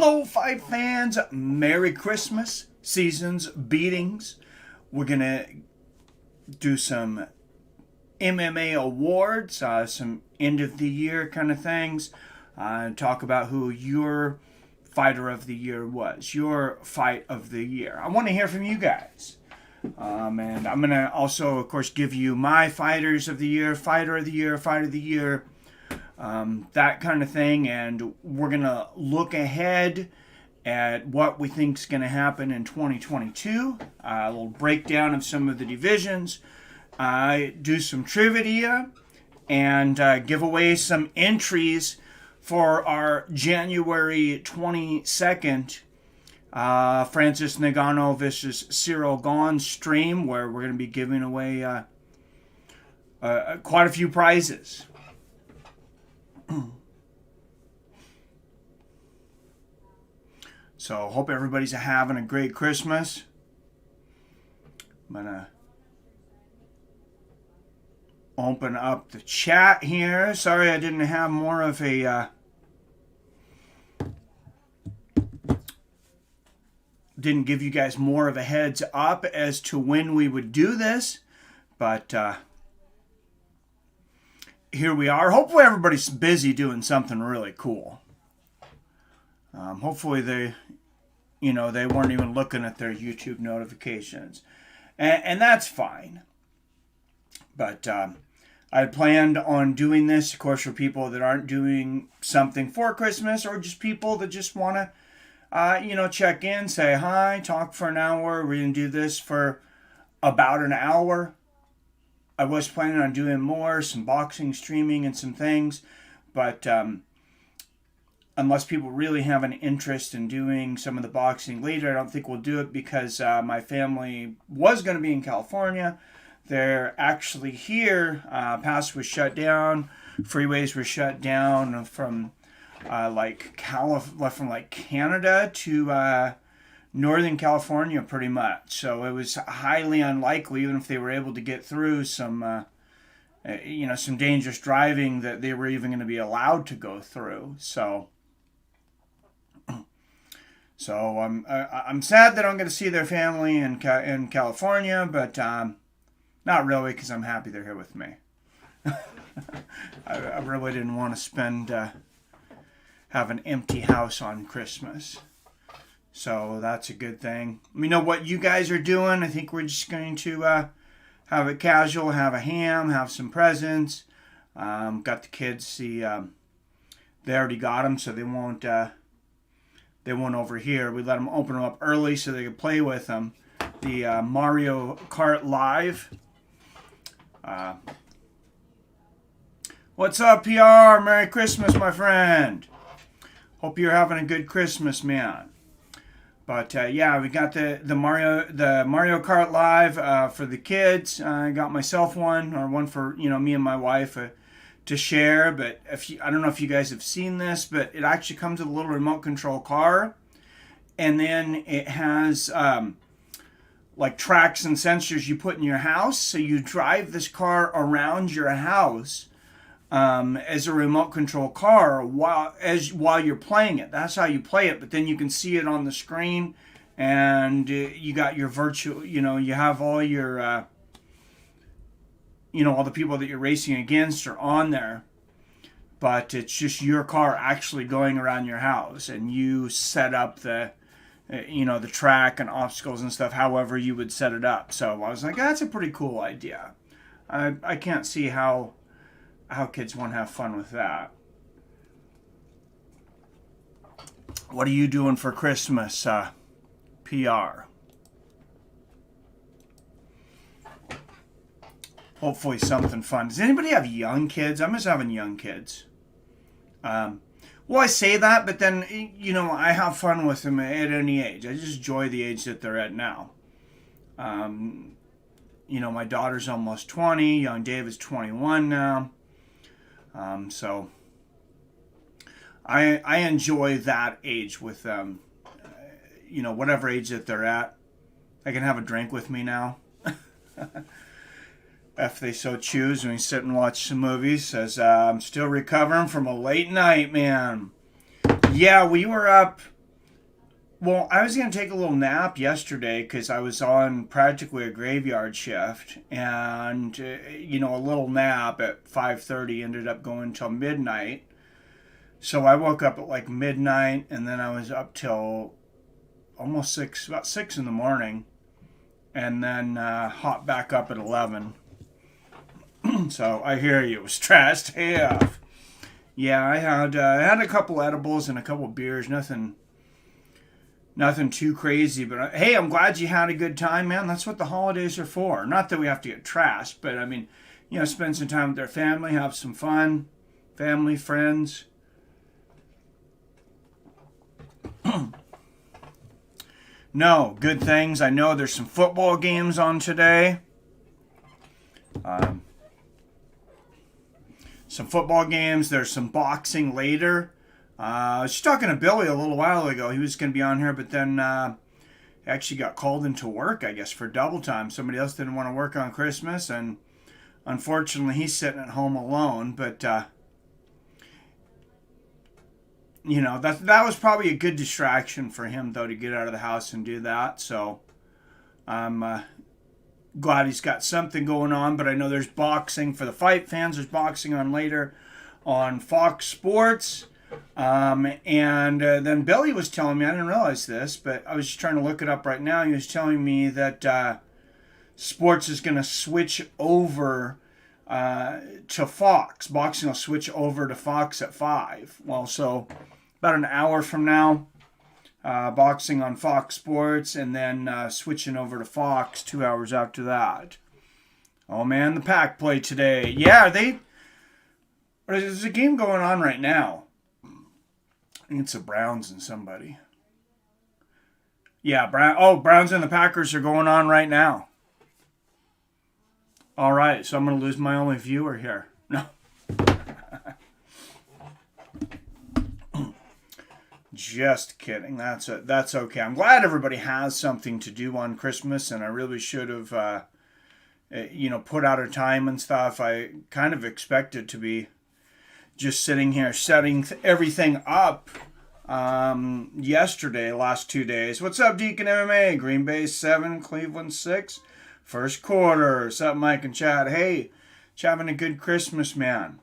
Hello, fight fans. Merry Christmas. Seasons, beatings. We're going to do some MMA awards, some end of the year kind of things. Talk about who your fighter of the year was, your fight of the year. I want to hear from you guys. And I'm going to also, of course, give you my fighters of the year, fighter of the year, fight of the year, that kind of thing. And we're going to look ahead at what we think is going to happen in 2022. A little breakdown of some of the divisions. Do some trivia and give away some entries for our January 22nd Francis Ngannou versus Cyril Gane stream, where we're going to be giving away quite a few prizes. So hope everybody's having a great Christmas. I'm going to open up the chat here. Sorry I didn't have more of a didn't give you guys more of a heads up as to when we would do this, but here we are. Hopefully everybody's busy doing something really cool. Hopefully they weren't even looking at their YouTube notifications, and that's fine. But I planned on doing this, of course, for people that aren't doing something for Christmas, or just people that just want to check in, say hi, talk for an hour. We're going to do this for about an hour. I was planning on doing more, some boxing, streaming, and some things. But unless people really have an interest in doing some of the boxing later, I don't think we'll do it because my family was going to be in California. They're actually here. Pass was shut down. Freeways were shut down from from Canada to Northern California, pretty much. So it was highly unlikely, even if they were able to get through some dangerous driving, that they were even going to be allowed to go through. So I'm sad that I'm going to see their family in California, but not really, because I'm happy they're here with me. I really didn't want to have an empty house on Christmas. So that's a good thing. Let me know what you guys are doing. I think we're just going to have it casual, have a ham, have some presents. Got the kids, they already got them, so they won't over here. We let them open them up early so they could play with them. The Mario Kart Live. What's up, PR? Merry Christmas, my friend. Hope you're having a good Christmas, man. But we got the Mario Kart Live for the kids. I got myself one for me and my wife to share. But I don't know if you guys have seen this, but it actually comes with a little remote control car, and then it has tracks and sensors you put in your house, so you drive this car around your house. As a remote control car while you're playing it. That's how you play it, but then you can see it on the screen, and you got your virtual, you have all your, all the people that you're racing against are on there, but it's just your car actually going around your house, and you set up the track and obstacles and stuff however you would set it up. So I was like, that's a pretty cool idea. I can't see how kids want to have fun with that. What are you doing for Christmas, PR? Hopefully something fun. Does anybody have young kids? I miss having young kids. Well, I say that, but then, I have fun with them at any age. I just enjoy the age that they're at now. My daughter's almost 20. Young Dave is 21 now. So I enjoy that age with them. Whatever age that they're at, they can have a drink with me now. If they so choose, and we sit and watch some movies. Says, I'm still recovering from a late night, man. Yeah, we were up Well, I was going to take a little nap yesterday because I was on practically a graveyard shift, and a little nap at 5:30 ended up going till midnight. So I woke up at like midnight, and then I was up till almost about 6 in the morning, and then hopped back up at 11. So I hear you, it was trashed AF. Yeah, I had a couple edibles and a couple beers, nothing too crazy, but hey, I'm glad you had a good time, man. That's what the holidays are for. Not that we have to get trashed, but I mean, spend some time with their family, have some fun, family, friends. No, good things. I know there's some football games on today. Some football games. There's some boxing later. I was just talking to Billy a little while ago. He was going to be on here, but then actually got called into work, I guess, for double time. Somebody else didn't want to work on Christmas, and unfortunately, he's sitting at home alone. But that was probably a good distraction for him, though, to get out of the house and do that. So I'm glad he's got something going on. But I know there's boxing for the fight fans. There's boxing on later on Fox Sports. And then Billy was telling me, I didn't realize this, but I was just trying to look it up right now. He was telling me that sports is going to switch over to Fox. Boxing will switch over to Fox at 5. Well, so about an hour from now, boxing on Fox Sports, and then switching over to Fox 2 hours after that. Oh man, the Pack play today. Yeah, there's a game going on right now. I think it's the Browns and somebody. Yeah, Browns and the Packers are going on right now. All right, so I'm going to lose my only viewer here. No. Just kidding. That's okay. I'm glad everybody has something to do on Christmas, and I really should have, put out a time and stuff. I kind of expected to be just sitting here setting everything up yesterday, last 2 days. What's up, Deacon MMA? Green Bay 7, Cleveland 6. First quarter. What's up, Mike and Chad? Hey, having a good Christmas, man.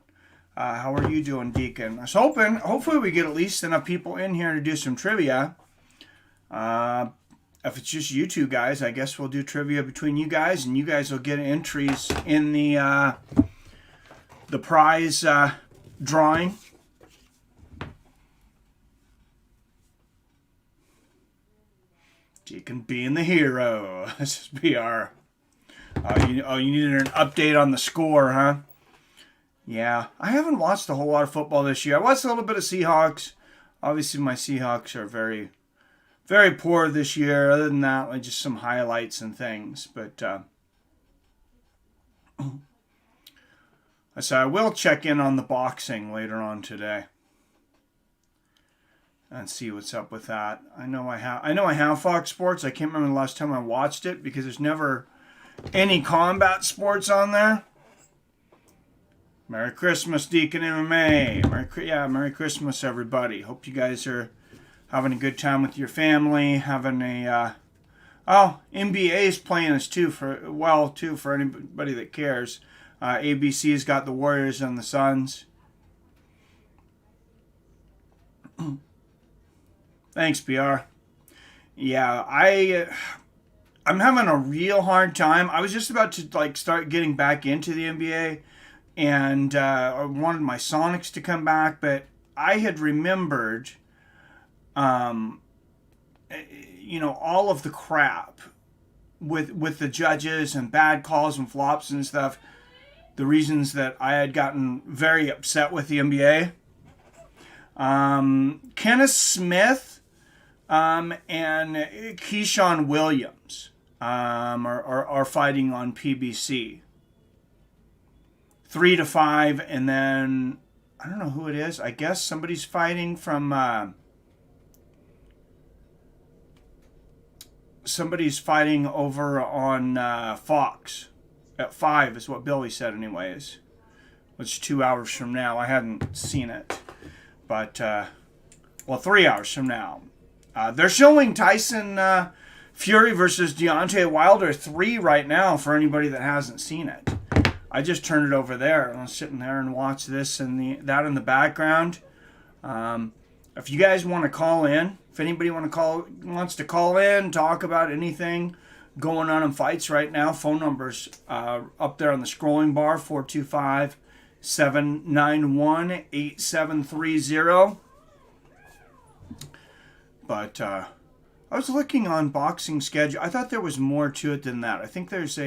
How are you doing, Deacon? I was hopefully we get at least enough people in here to do some trivia. If it's just you two guys, I guess we'll do trivia between you guys, and you guys will get entries in the prize drawing. Deacon being the hero. This is BR. You needed an update on the score, huh? Yeah, I haven't watched a whole lot of football this year. I watched a little bit of Seahawks. Obviously, my Seahawks are very, very poor this year. Other than that, like just some highlights and things. But so I will check in on the boxing later on today and see what's up with that. I know I have Fox Sports. I can't remember the last time I watched it because there's never any combat sports on there. Merry Christmas, Deacon MMA. Merry Christmas, everybody. Hope you guys are having a good time with your family. Having a NBA's playing us too for anybody that cares. ABC's got the Warriors and the Suns. Thanks, BR. Yeah, I'm having a real hard time. I was just about to start getting back into the NBA, and I wanted my Sonics to come back, but I had remembered, all of the crap with the judges and bad calls and flops and stuff. The reasons that I had gotten very upset with the NBA. Kenneth Smith and Keyshawn Williams are fighting on PBC. 3-5, and then I don't know who it is. I guess somebody's fighting from somebody's fighting over on Fox at 5 is what Billy said anyways. Which 2 hours from now. I hadn't seen it. But 3 hours from now. They're showing Tyson Fury versus Deontay Wilder 3 right now for anybody that hasn't seen it. I just turned it over there and I was sitting there and watched this and that in the background. If you guys want to call in, if anybody wants to call in, talk about anything going on in fights right now, phone numbers up there on the scrolling bar, 425-791-8730. But I was looking on boxing schedule. I thought there was more to it than that. I think there's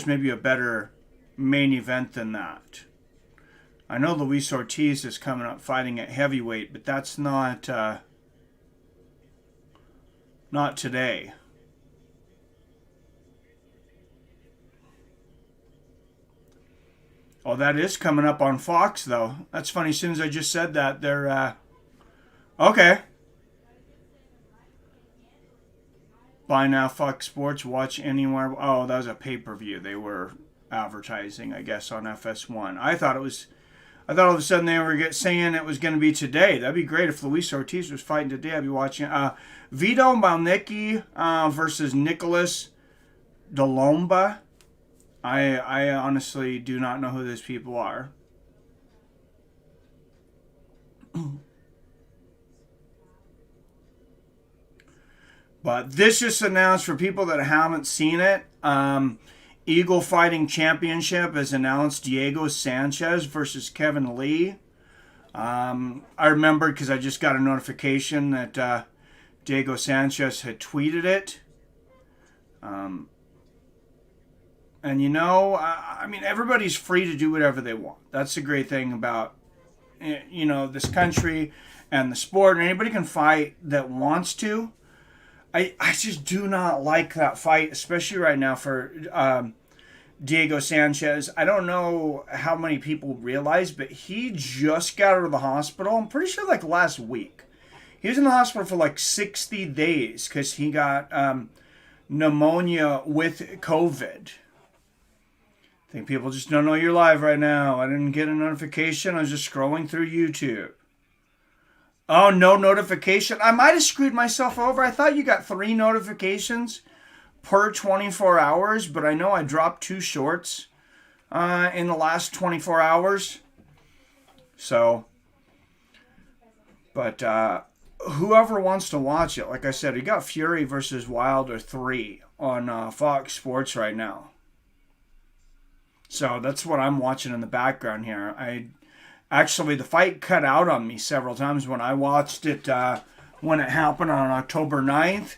maybe a better main event than that. I know Luis Ortiz is coming up fighting at heavyweight, but that's not today. Oh, that is coming up on Fox, though. That's funny. As soon as I just said that, they're okay. Buy now, Fox Sports. Watch anywhere. Oh, that was a pay-per-view. They were advertising, I guess, on FS1. I thought all of a sudden they were saying it was going to be today. That'd be great if Luis Ortiz was fighting today. I'd be watching. Vito Malnicki versus Nicholas Delomba. I honestly do not know who those people are. But this just announced for people that haven't seen it. Eagle Fighting Championship has announced Diego Sanchez versus Kevin Lee. I remembered because I just got a notification that Diego Sanchez had tweeted it. And I mean, everybody's free to do whatever they want. That's the great thing about, this country and the sport. Anybody can fight that wants to. I just do not like that fight, especially right now for Diego Sanchez. I don't know how many people realize, but he just got out of the hospital. I'm pretty sure like last week. He was in the hospital for like 60 days because he got pneumonia with COVID. I think people just don't know you're live right now. I didn't get a notification. I was just scrolling through YouTube. Oh, no notification. I might have screwed myself over. I thought you got 3 notifications per 24 hours, but I know I dropped 2 shorts in the last 24 hours. So, but whoever wants to watch it, like I said, you got Fury versus Wilder 3 on Fox Sports right now. So that's what I'm watching in the background here. Actually, the fight cut out on me several times when I watched it when it happened on October 9th.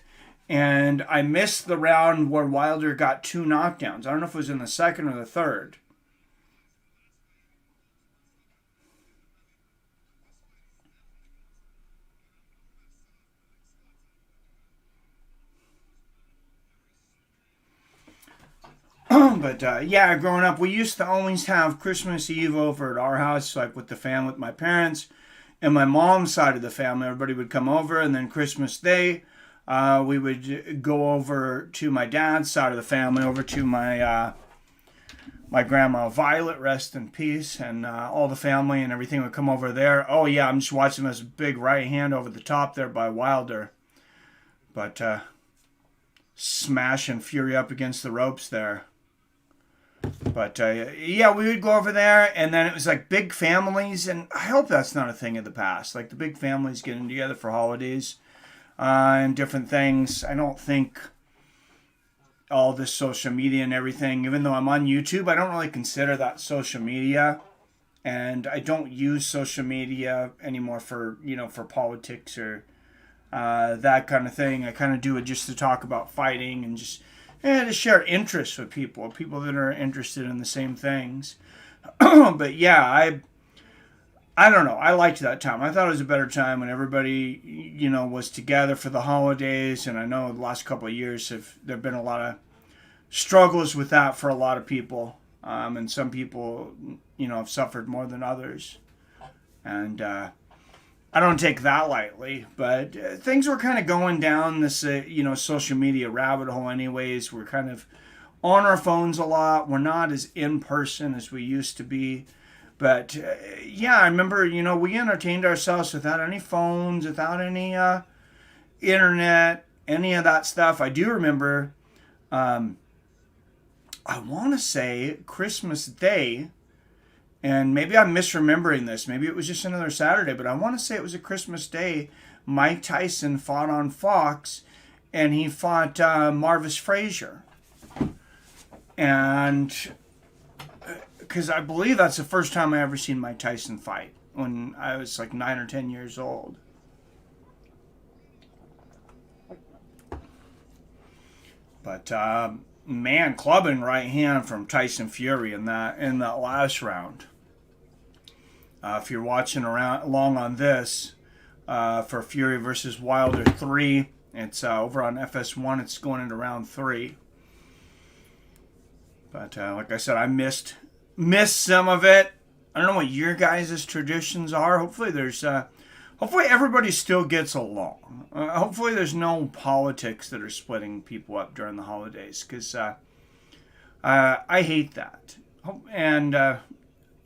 And I missed the round where Wilder got 2 knockdowns. I don't know if it was in the second or the third. But yeah, growing up, we used to always have Christmas Eve over at our house, like with the family, with my parents and my mom's side of the family. Everybody would come over, and then Christmas Day, we would go over to my dad's side of the family, over to my my grandma Violet, rest in peace, and all the family and everything would come over there. Oh yeah, I'm just watching this big right hand over the top there by Wilder, but smashing Fury up against the ropes there. But yeah, we would go over there, and then it was like big families, and I hope that's not a thing of the past. Like the big families getting together for holidays and different things. I don't think all this social media and everything, even though I'm on YouTube, I don't really consider that social media, and I don't use social media anymore for for politics or that kind of thing. I kind of do it just to talk about fighting and just to share interests with people that are interested in the same things. But yeah, I don't know. I liked that time. I thought it was a better time when everybody, was together for the holidays. And I know the last couple of years there have been a lot of struggles with that for a lot of people. And some people, have suffered more than others. And I don't take that lightly, but things were kind of going down this, social media rabbit hole anyways. We're kind of on our phones a lot. We're not as in person as we used to be. But yeah, I remember, we entertained ourselves without any phones, without any internet, any of that stuff. I do remember, I want to say Christmas Day, and maybe I'm misremembering this. Maybe it was just another Saturday, but I want to say it was a Christmas Day. Mike Tyson fought on Fox, and he fought Marvis Frazier. And because I believe that's the first time I ever seen Mike Tyson fight, when I was like 9 or 10 years old. But man, clubbing right hand from Tyson Fury in that last round. If you're watching along on this for Fury versus Wilder 3, it's over on FS1. It's going into round 3. But like I said, I missed some of it. I don't know what your guys' traditions are. Hopefully hopefully everybody still gets along. Hopefully there's no politics that are splitting people up during the holidays, because I hate that. And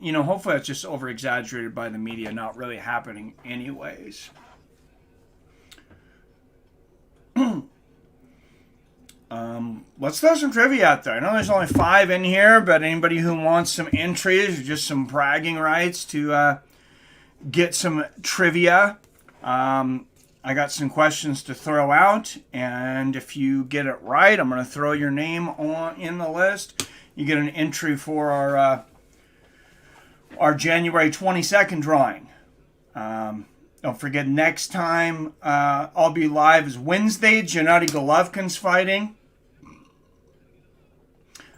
hopefully it's just over exaggerated by the media, not really happening anyways. Let's throw some trivia out there. I know there's only 5 in here, but anybody who wants some entries or just some bragging rights to get some trivia, I got some questions to throw out, and if you get it right, I'm going to throw your name in the list. You get an entry for our January 22nd drawing. Don't forget, next time I'll be live is Wednesday. Gennady Golovkin's fighting.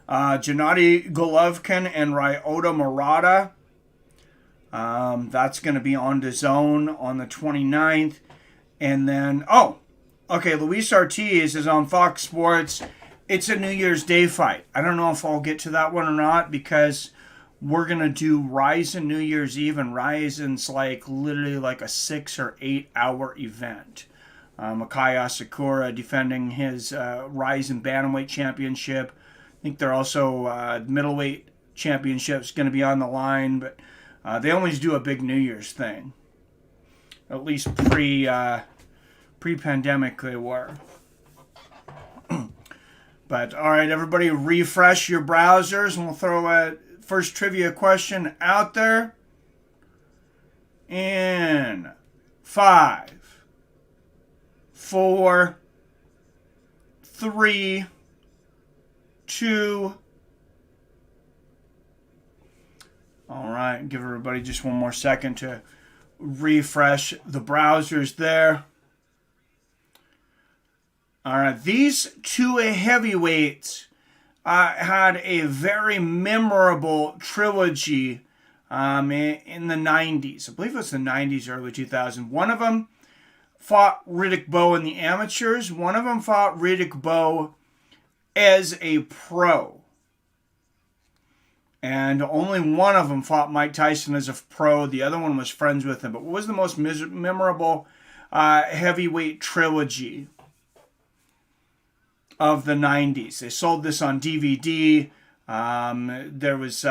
Gennady Golovkin and Ryota Murata. That's going to be on DAZN on the 29th. And then, Luis Ortiz is on Fox Sports. It's a New Year's Day fight. I don't know if I'll get to that one or not, because we're going to do Ryzen New Year's Eve, and Ryzen's literally a 6 or 8 hour event. Makai Asakura defending his Ryzen Bantamweight Championship. I think they're also middleweight championship's going to be on the line, but they always do a big New Year's thing. At least pre-pandemic they were. But all right, everybody, refresh your browsers, and we'll throw a first trivia question out there. In 5, 4, 3, 2. All right, give everybody just one more second to refresh the browsers there. All right, these 2 heavyweights had a very memorable trilogy in the 90s. I believe it was the 90s, early 2000s. One of them fought Riddick Bowe in the amateurs. One of them fought Riddick Bowe as a pro. And only one of them fought Mike Tyson as a pro. The other one was friends with him. But what was the most memorable heavyweight trilogy of the 90s? They sold this on DVD. There was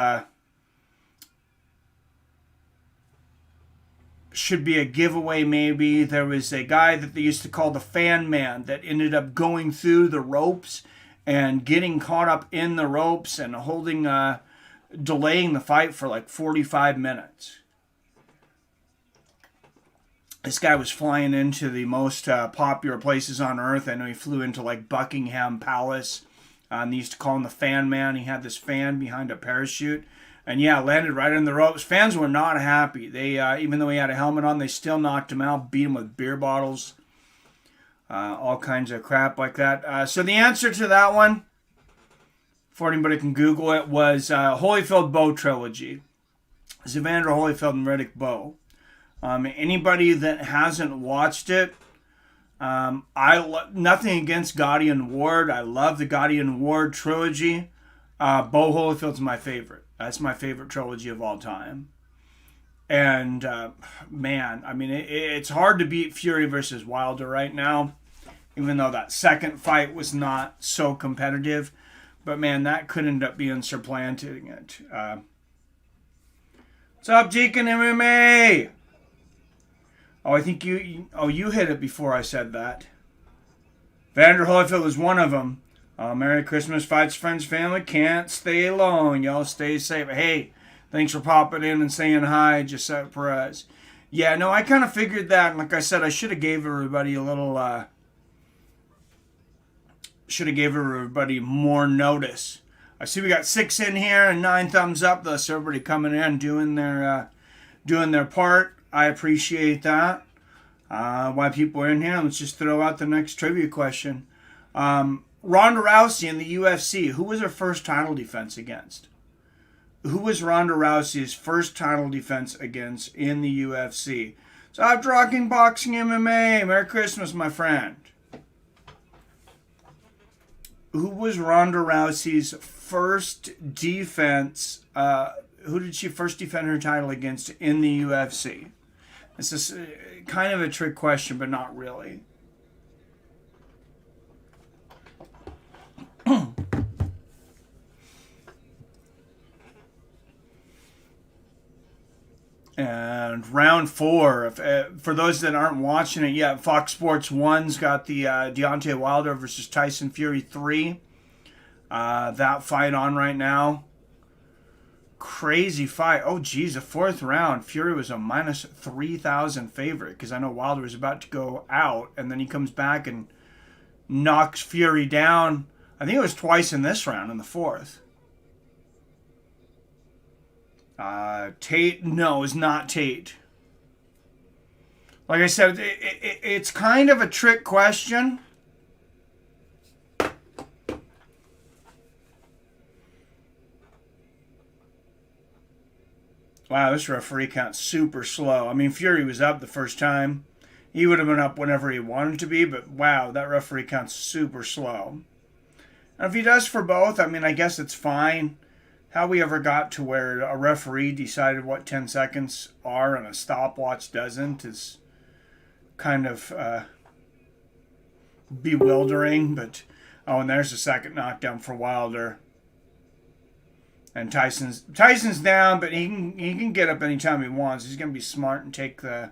should be a giveaway maybe. There was a guy that they used to call the Fan Man that ended up going through the ropes and getting caught up in the ropes and delaying the fight for 45 minutes. This guy was flying into the most popular places on earth. I know he flew into Buckingham Palace. They used to call him the Fan Man. He had this fan behind a parachute. And landed right in the ropes. Fans were not happy. They, even though he had a helmet on, they still knocked him out, beat him with beer bottles. All kinds of crap like that. So the answer to that one, before anybody can Google it, was Holyfield-Bowe trilogy. Evander Holyfield and Riddick Bowe. Anybody that hasn't watched it, nothing against Gotti and Ward. I love the Gotti and Ward trilogy. Bowe Holyfield's my favorite. That's my favorite trilogy of all time. And man, I mean, it's hard to beat Fury versus Wilder right now, even though that second fight was not so competitive. But man, that could end up being supplanting it. What's up, Deacon MMA? Oh, I think you hit it before I said that. Vander Holyfield is one of them. Merry Christmas, fights, friends, family. Can't stay alone. Y'all stay safe. Hey, thanks for popping in and saying hi, Giuseppe Perez. Yeah, no, I kind of figured that. Like I said, I should have gave everybody a little, more notice. I see we got 6 in here and 9 thumbs up. Thus, everybody coming in doing their part. I appreciate that. Why people are in here? Let's just throw out the next trivia question. Ronda Rousey in the UFC. Who was her first title defense against? Who was Ronda Rousey's first title defense against in the UFC? Stop talking boxing MMA. Merry Christmas, my friend. Who was Ronda Rousey's first defense? Who did she first defend her title against in the UFC? This is kind of a trick question, but not really. And round 4, for those that aren't watching it yet, Fox Sports 1's got the Deontay Wilder versus Tyson Fury 3. That fight on right now. Crazy fight. Oh, geez, the 4th round. Fury was a minus 3,000 favorite because I know Wilder was about to go out, and then he comes back and knocks Fury down. I think it was twice in this round in the 4th. Tate, no, it's not Tate. Like I said, it's kind of a trick question. Wow, this referee count's super slow. I mean, Fury was up the first time. He would have been up whenever he wanted to be, but wow, that referee count's super slow. And if he does for both, I mean, I guess it's fine. How we ever got to where a referee decided what 10 seconds are and a stopwatch doesn't is kind of bewildering. But, oh, and there's a second knockdown for Wilder. And Tyson's down, but he can get up anytime he wants. He's going to be smart and take the...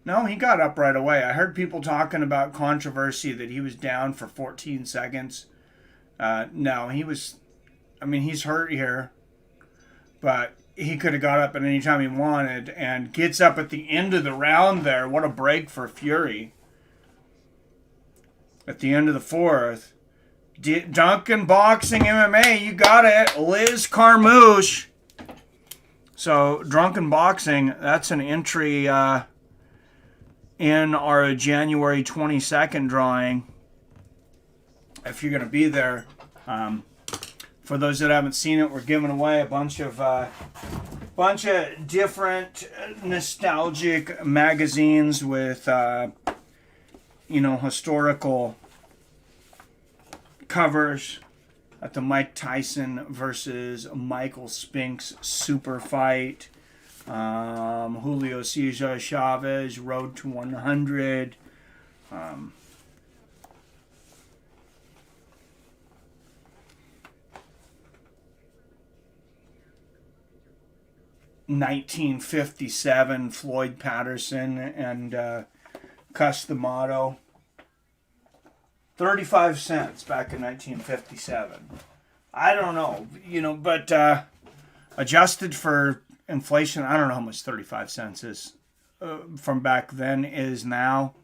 No, he got up right away. I heard people talking about controversy that he was down for 14 seconds. No, he was... I mean, he's hurt here, but he could have got up at any time he wanted and gets up at the end of the round there. What a break for Fury. At the end of the 4th. Duncan Boxing MMA, you got it. Liz Carmouche. So, Drunken Boxing, that's an entry in our January 22nd drawing. If you're going to be there. For those that haven't seen it, we're giving away a bunch of different nostalgic magazines with, historical covers at the Mike Tyson versus Michael Spinks super fight. Julio Cesar Chavez, Road to 100. 1957 Floyd Patterson and Cus D'Amato. 35 cents back in 1957. I don't know, but adjusted for inflation, I don't know how much 35 cents is from back then is now.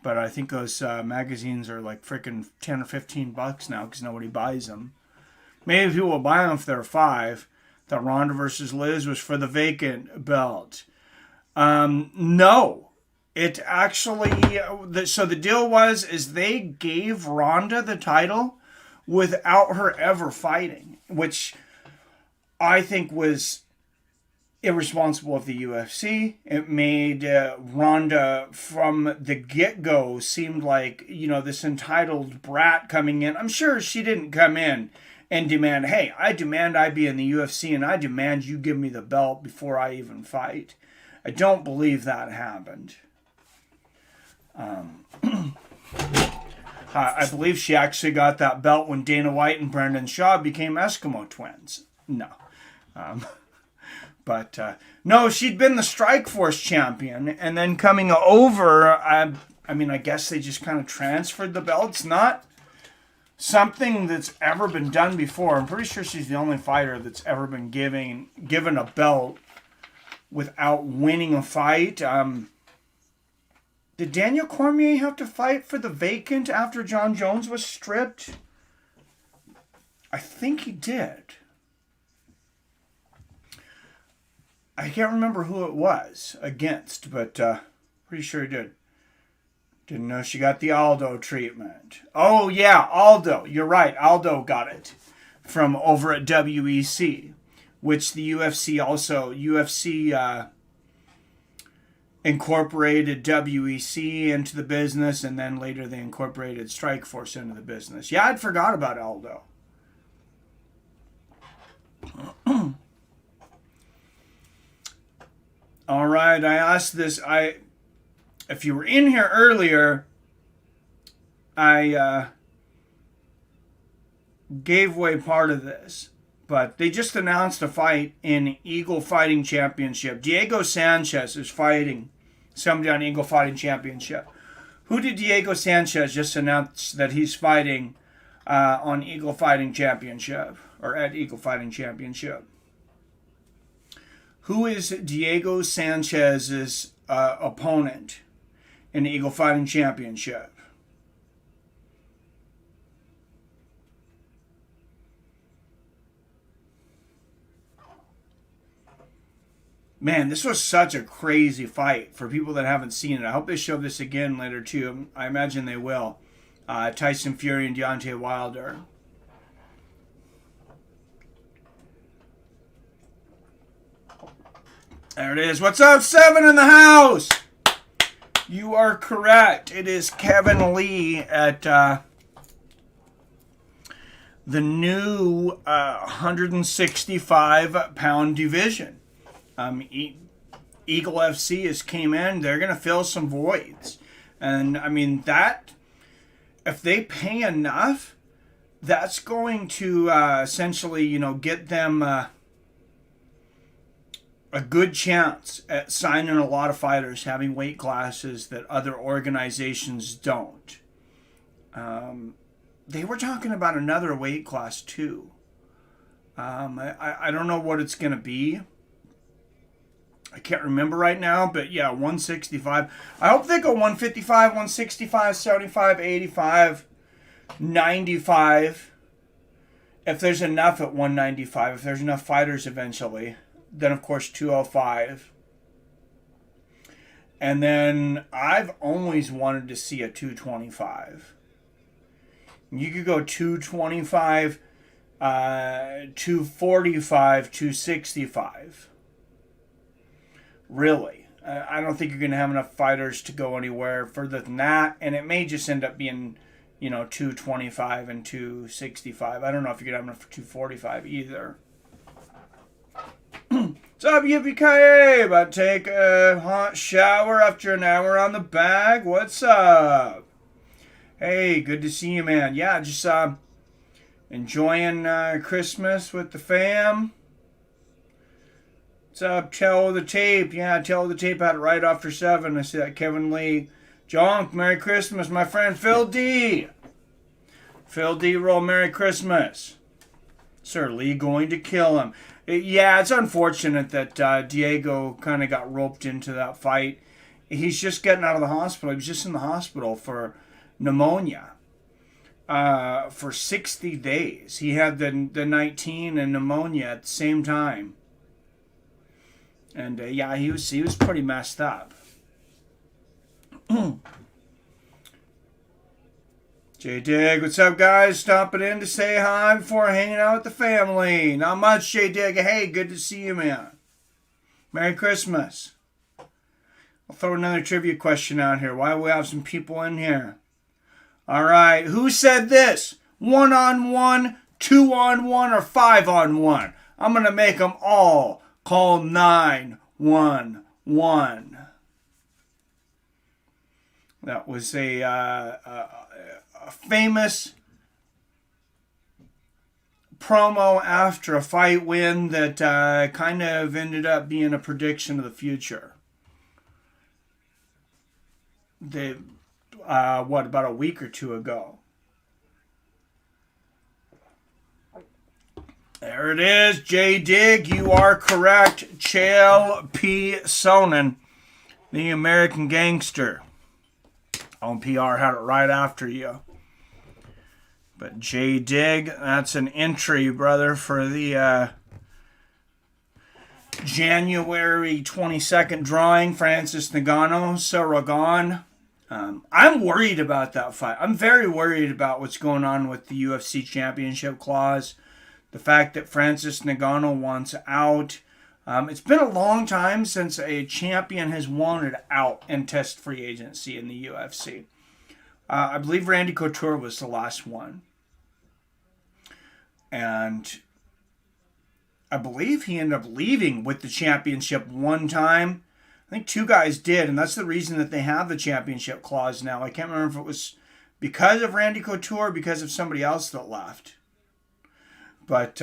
But I think those magazines are like freaking 10 or 15 bucks now because nobody buys them. Maybe people will buy them if they're $5. That Ronda versus Liz was for the vacant belt. No. It actually... So the deal is they gave Ronda the title without her ever fighting, which I think was irresponsible of the UFC. It made Ronda from the get-go seemed like, this entitled brat coming in. I'm sure she didn't come in and demand, hey, I demand I be in the UFC and I demand you give me the belt before I even fight. I don't believe that happened. I believe she actually got that belt when Dana White and Brendan Shaw became Eskimo twins. No. But no, she'd been the Strikeforce champion, and then coming over, I mean, I guess they just kind of transferred the belts. Not something that's ever been done before. I'm pretty sure she's the only fighter that's ever been given a belt without winning a fight. Did Daniel Cormier have to fight for the vacant after John Jones was stripped? I think he did. I can't remember who it was against, but pretty sure he did. Didn't know she got the Aldo treatment. Oh, yeah, Aldo. You're right. Aldo got it from over at WEC, which the UFC incorporated WEC into the business, and then later they incorporated Strikeforce into the business. Yeah, I'd forgot about Aldo. All right, I asked this. If you were in here earlier, I gave away part of this, but they just announced a fight in Eagle Fighting Championship. Diego Sanchez is fighting somebody on Eagle Fighting Championship. Who did Diego Sanchez just announce that he's fighting on Eagle Fighting Championship, or at Eagle Fighting Championship? Who is Diego Sanchez's opponent in the Eagle Fighting Championship? Man, this was such a crazy fight for people that haven't seen it. I hope they show this again later too. I imagine they will. Tyson Fury and Deontay Wilder. There it is. What's up, Seven in the house? You are correct. It is Kevin Lee at the new 165-pound division. Eagle FC has came in. They're going to fill some voids. And, I mean, that, if they pay enough, that's going to essentially, get them a good chance at signing a lot of fighters, having weight classes that other organizations don't. They were talking about another weight class, too. I don't know what it's going to be. I can't remember right now, but yeah, 165. I hope they go 155, 165, 75, 85, 95. If there's enough at 195, if there's enough fighters eventually, then of course 205. And then I've always wanted to see a 225. You could go 225, 245, 265. Really. I don't think you're going to have enough fighters to go anywhere further than that. And it may just end up being, 225 and 265. I don't know if you're going to have enough for 245 either. What's up, Yippee-ki-yay? About to take a hot shower after an hour on the bag. What's up? Hey, good to see you, man. Yeah, just enjoying Christmas with the fam. What's up, Tell the Tape? Yeah, Tell the Tape had it right after 7. I see that. Kevin Lee. Jonk, Merry Christmas. My friend Phil D. Phil D. Roll, Merry Christmas. Sir Lee going to kill him. Yeah, it's unfortunate that Diego kind of got roped into that fight. He's just getting out of the hospital. He was just in the hospital for pneumonia for 60 days. He had the 19 and pneumonia at the same time. And yeah, he was pretty messed up. J-Dig, what's up, guys? Stopping in to say hi before hanging out with the family. Not much, J-Dig. Hey, good to see you, man. Merry Christmas. I'll throw another trivia question out here. Why do we have some people in here? All right, who said this? 1-on-1, 2-on-1, or 5-on-1? I'm going to make them all call 911. That was a famous promo after a fight win that kind of ended up being a prediction of the future. About a week or two ago. There it is, J. Dig. You are correct. Chael P. Sonnen, the American Gangster. On PR had it right after you. But J. Dig, that's an entry, brother, for the January 22nd drawing. Francis Ngannou, Saragon. I'm worried about that fight. I'm very worried about what's going on with the UFC Championship clause. The fact that Francis Ngannou wants out. It's been a long time since a champion has wanted out and test free agency in the UFC. I believe Randy Couture was the last one. And I believe he ended up leaving with the championship one time. I think two guys did, and that's the reason that they have the championship clause now. I can't remember if it was because of Randy Couture or because of somebody else that left. But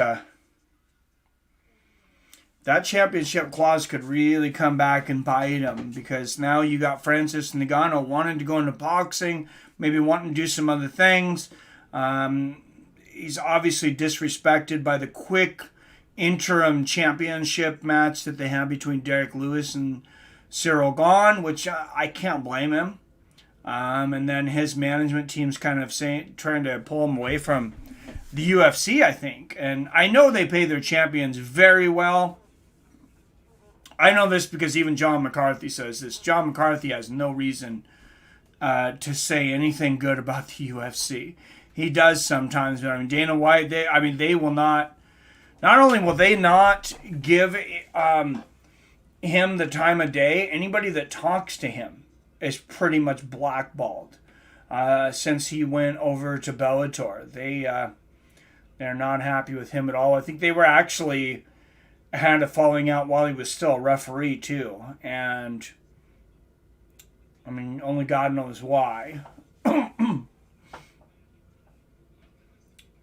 that championship clause could really come back and bite him, because now you got Francis Ngannou wanting to go into boxing, maybe wanting to do some other things. He's obviously disrespected by the quick interim championship match that they have between Derek Lewis and Cyril Gane, which I can't blame him. And then his management team's kind of trying to pull him away from the UFC, I think. And I know they pay their champions very well. I know this because even John McCarthy says this. John McCarthy has no reason to say anything good about the UFC. He does sometimes, but I mean, Dana White, they will not only will they not give him the time of day, anybody that talks to him is pretty much blackballed since he went over to Bellator. They're not happy with him at all. I think they were actually had a falling out while he was still a referee too, and I mean, only God knows why.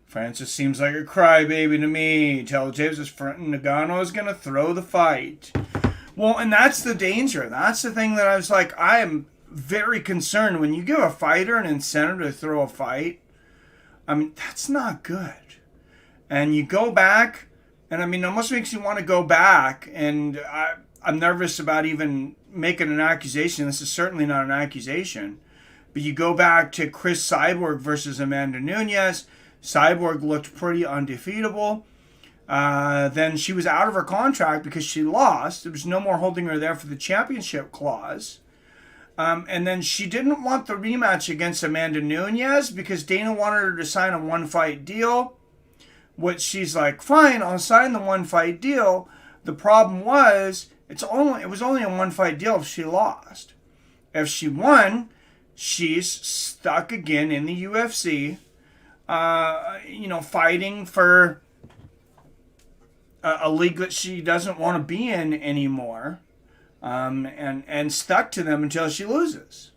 Francis seems like a crybaby to me. Tell James Ngannou is going to throw the fight. Well, and that's the danger. That's the thing that I was like, I am very concerned. When you give a fighter an incentive to throw a fight, I mean, that's not good. And you go back, and I mean, it almost makes you want to go back. And I'm nervous about even making an accusation. This is certainly not an accusation. But you go back to Chris Cyborg versus Amanda Nunes. Cyborg looked pretty undefeatable. Then she was out of her contract because she lost. There was no more holding her there for the championship clause. And then she didn't want the rematch against Amanda Nunes because Dana wanted her to sign a one-fight deal, which she's like, fine, I'll sign the one-fight deal. The problem was, it was only a one-fight deal if she lost. If she won, she's stuck again in the UFC, fighting for a league that she doesn't want to be in anymore, and stuck to them until she loses.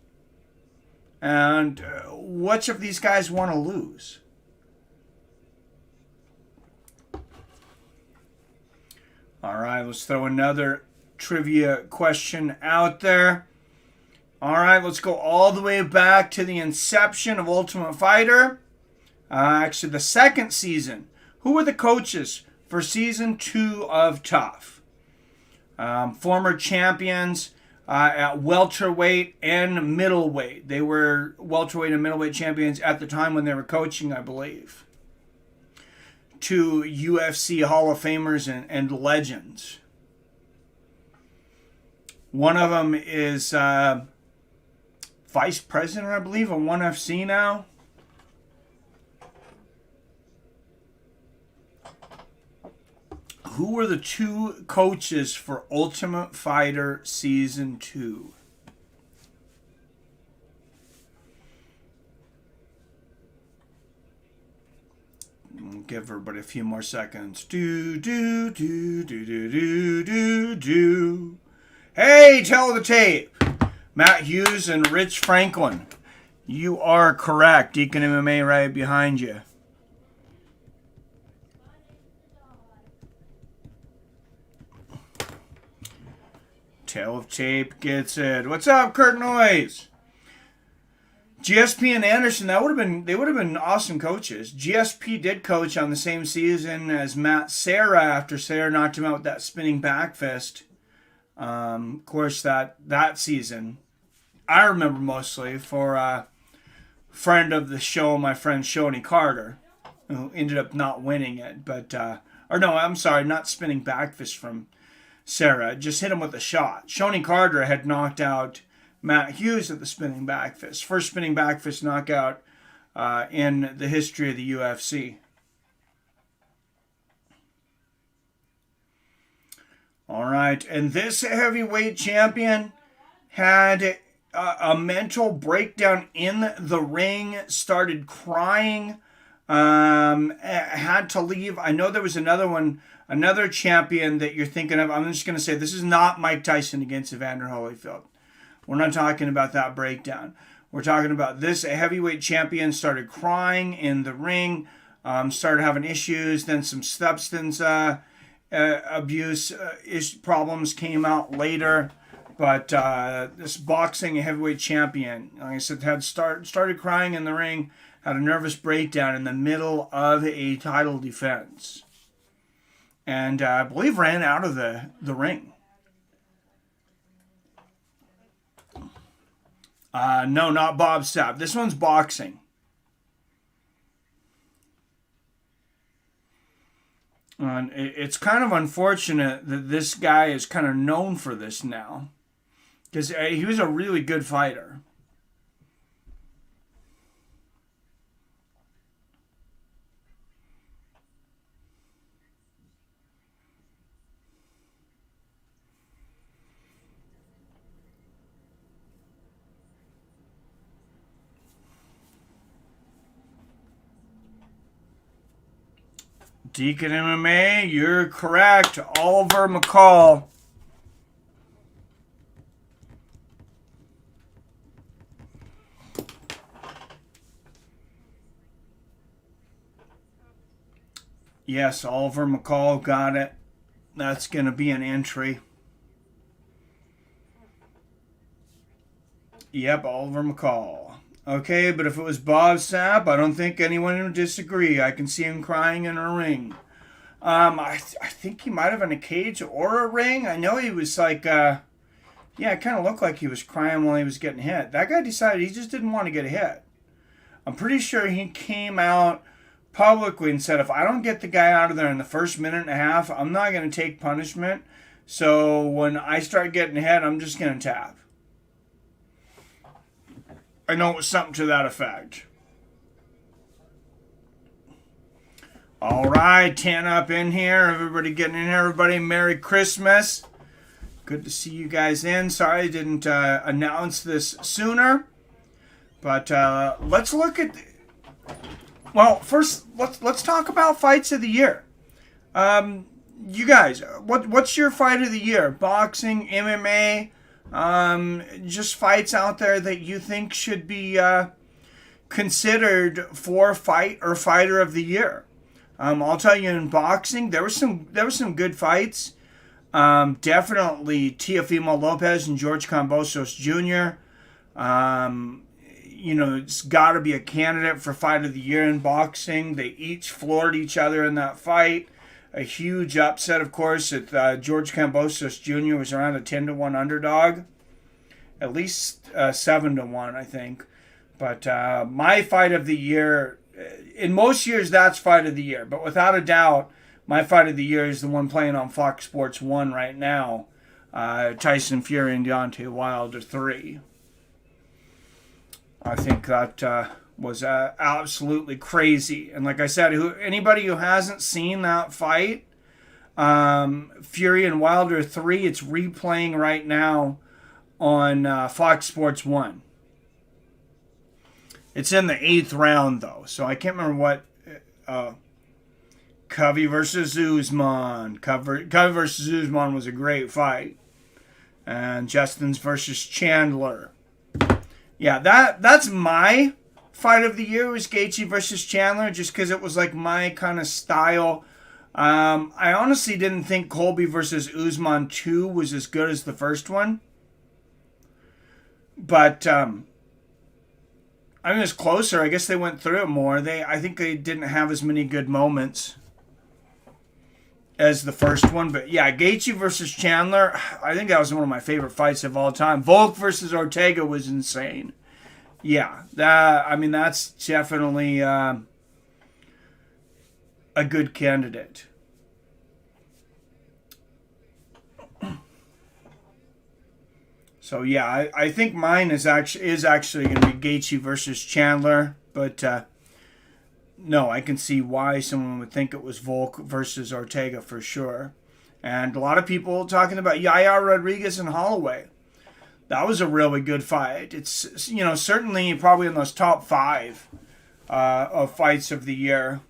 And which of these guys want to lose? All right, let's throw another trivia question out there. All right, let's go all the way back to the inception of Ultimate Fighter. Actually, the second season. Who were the coaches for season 2 of Tough? Former champions at welterweight and middleweight. They were welterweight and middleweight champions at the time when they were coaching, I believe. 2 UFC Hall of Famers and legends. One of them is vice president, I believe, of ONE FC now. Who were the 2 coaches for Ultimate Fighter Season 2? We'll give everybody a few more seconds. Do. Hey, tell the tape. Matt Hughes and Rich Franklin. You are correct. Deacon MMA right behind you. Tale of Tape gets it. What's up, Kurt Noise? GSP and Anderson, they would have been awesome coaches. GSP did coach on the same season as Matt Serra after Serra knocked him out with that spinning back fist. Of course, that season, I remember mostly for a friend of the show, my friend Shoney Carter, who ended up not winning it. But, or no, I'm sorry, not spinning back fist from Serra, just hit him with a shot. Shoney Carter had knocked out Matt Hughes at the spinning back fist. First spinning back fist knockout in the history of the UFC. All right, and this heavyweight champion had a mental breakdown in the ring, started crying, had to leave. I know there was another champion that you're thinking of. I'm just going to say this is not Mike Tyson against Evander Holyfield. We're not talking about that breakdown. We're talking about this heavyweight champion started crying in the ring, started having issues, then some substance abuse problems came out later. But this boxing heavyweight champion, like I said, had started crying in the ring, had a nervous breakdown in the middle of a title defense. And I believe ran out of the ring. No, not Bob Sapp. This one's boxing. And it's kind of unfortunate that this guy is kind of known for this now. Because he was a really good fighter. Deacon MMA, you're correct. Oliver McCall. Yes, Oliver McCall got it. That's going to be an entry. Yep, Oliver McCall. Okay, but if it was Bob Sapp, I don't think anyone would disagree. I can see him crying in a ring. I think he might have in a cage or a ring. I know he was like, it kind of looked like he was crying while he was getting hit. That guy decided he just didn't want to get hit. I'm pretty sure he came out publicly and said, if I don't get the guy out of there in the first minute and a half, I'm not going to take punishment. So when I start getting hit, I'm just going to tap. I know it was something to that effect. All right, 10 up in here. Everybody getting in here. Everybody, Merry Christmas. Good to see you guys in. Sorry I didn't announce this sooner. But let's look at... Well, first, let's talk about fights of the year. You guys, what's your fight of the year? Boxing, MMA... just fights out there that you think should be considered for fight or fighter of the year. I'll tell you, in boxing, there was some good fights. Definitely Teofimo Lopez and George Kambosos Jr. It's got to be a candidate for fight of the year in boxing. They each floored each other in that fight. A huge upset, of course, at George Kambosos Jr. was around a 10-1 underdog. At least 7-1, I think. But my fight of the year, in most years, that's fight of the year. But without a doubt, my fight of the year is the one playing on Fox Sports 1 right now. Tyson Fury and Deontay Wilder 3. I think that was absolutely crazy. And like I said, anybody who hasn't seen that fight, Fury and Wilder 3, it's replaying right now on Fox Sports 1. It's in the 8th round, though, so I can't remember what... Covey versus Usman. Covey versus Usman was a great fight. And Justin's versus Chandler. Yeah, that's my fight of the year, was Gaethje versus Chandler, just because it was like my kind of style I honestly didn't think Colby versus Usman 2 was as good as the first one. But I mean, it was closer. I guess they went through it more. I think they didn't have as many good moments as the first one. But yeah, Gaethje versus Chandler, I think that was one of my favorite fights of all time. Volk versus Ortega was insane. Yeah, that's definitely a good candidate. So yeah, I think mine is actually going to be Gaethje versus Chandler, but no, I can see why someone would think it was Volk versus Ortega for sure. And a lot of people talking about Yaya Rodriguez and Holloway. That was a really good fight. It's certainly probably in those top 5 of fights of the year.